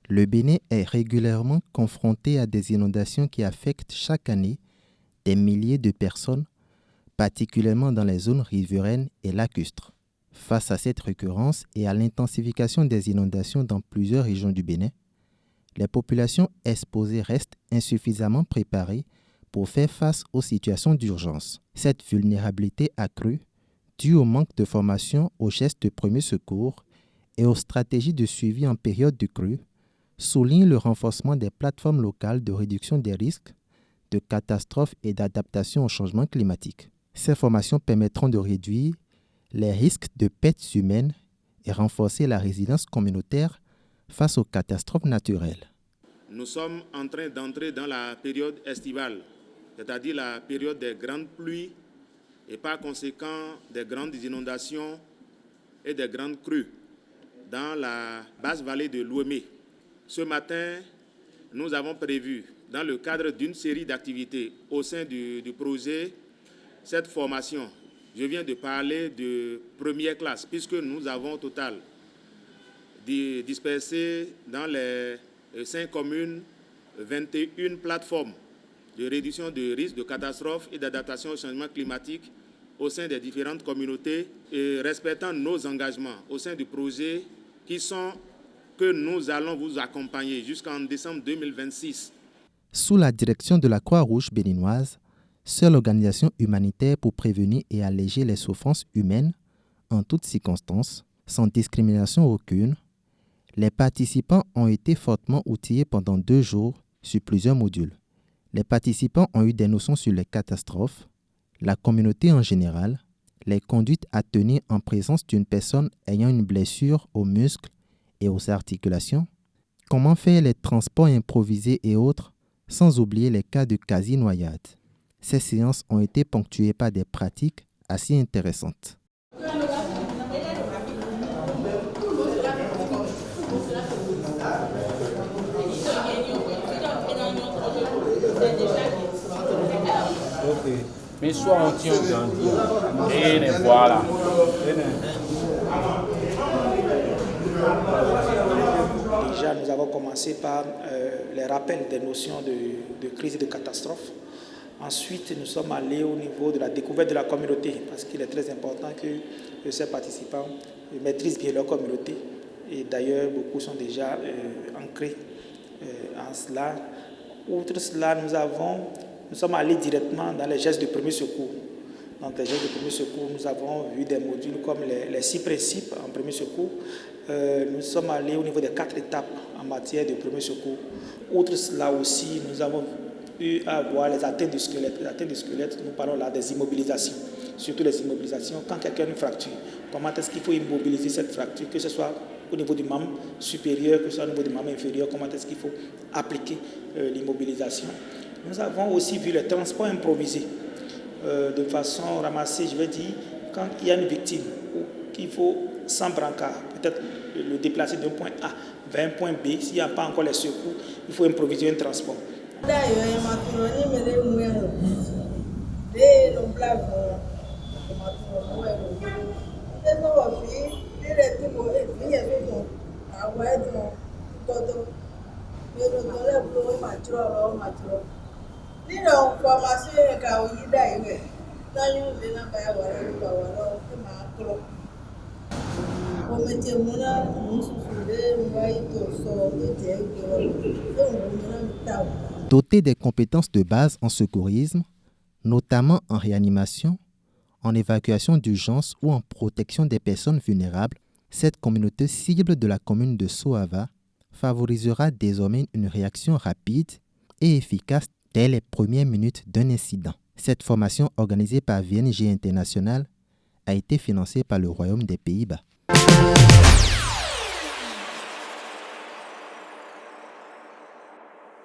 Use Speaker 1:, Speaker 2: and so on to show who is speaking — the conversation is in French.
Speaker 1: Le Bénin est régulièrement confronté à des inondations qui affectent chaque année des milliers de personnes, particulièrement dans les zones riveraines et lacustres. Face à cette récurrence et à l'intensification des inondations dans plusieurs régions du Bénin, les populations exposées restent insuffisamment préparées pour faire face aux situations d'urgence. Cette vulnérabilité accrue, due au manque de formation aux gestes de premier secours et aux stratégies de suivi en période de crue, souligne le renforcement des plateformes locales de réduction des risques, de catastrophes et d'adaptation au changement climatique. Ces formations permettront de réduire les risques de pertes humaines et renforcer la résilience communautaire face aux catastrophes naturelles.
Speaker 2: Nous sommes en train d'entrer dans la période estivale, c'est-à-dire la période des grandes pluies et par conséquent des grandes inondations et des grandes crues dans la basse vallée de l'Ouémé. Ce matin, nous avons prévu, dans le cadre d'une série d'activités au sein du projet, cette formation. Je viens de parler de première classe, puisque nous avons au total dispersé dans les 5 communes 21 plateformes de réduction de risques de catastrophes et d'adaptation au changement climatique au sein des différentes communautés et respectant nos engagements au sein du projet qui sont que nous allons vous accompagner jusqu'en décembre 2026.
Speaker 1: Sous la direction de la Croix-Rouge béninoise, seule organisation humanitaire pour prévenir et alléger les souffrances humaines en toutes circonstances, sans discrimination aucune, les participants ont été fortement outillés pendant 2 jours sur plusieurs modules. Les participants ont eu des notions sur les catastrophes, la communauté en général, les conduites à tenir en présence d'une personne ayant une blessure aux muscles et aux articulations, comment faire les transports improvisés et autres, sans oublier les cas de quasi-noyade. Ces séances ont été ponctuées par des pratiques assez intéressantes.
Speaker 3: Mais soit on tient grandi. Et voilà.
Speaker 4: Déjà, nous avons commencé par les rappels des notions de crise et de catastrophe. Ensuite, nous sommes allés au niveau de la découverte de la communauté, parce qu'il est très important que ces participants maîtrisent bien leur communauté. Et d'ailleurs, beaucoup sont déjà ancrés en cela. Outre cela, nous sommes allés directement dans les gestes de premier secours. Dans les gestes de premier secours, nous avons vu des modules comme les 6 principes en premier secours. Nous sommes allés au niveau des 4 étapes en matière de premier secours. Outre cela aussi, nous avons eu à voir les atteintes du squelette. Les atteintes du squelette, nous parlons là des immobilisations, surtout les immobilisations. Quand quelqu'un a une fracture, comment est-ce qu'il faut immobiliser cette fracture, que ce soit au niveau du membre supérieur, que ce soit au niveau du membre inférieur, comment est-ce qu'il faut appliquer l'immobilisation. Nous avons aussi vu le transport improvisé de façon ramassée, je vais dire, quand il y a une victime, qu'il faut sans brancard, peut-être le déplacer d'un point A vers un point B, s'il n'y a pas encore les secours, il faut improviser un transport.
Speaker 1: Dotés des compétences de base en secourisme, notamment en réanimation, en évacuation d'urgence ou en protection des personnes vulnérables, cette communauté cible de la commune de Soava favorisera désormais une réaction rapide et efficace dès les premières minutes d'un incident. Cette formation organisée par VNG International a été financée par le Royaume des Pays-Bas.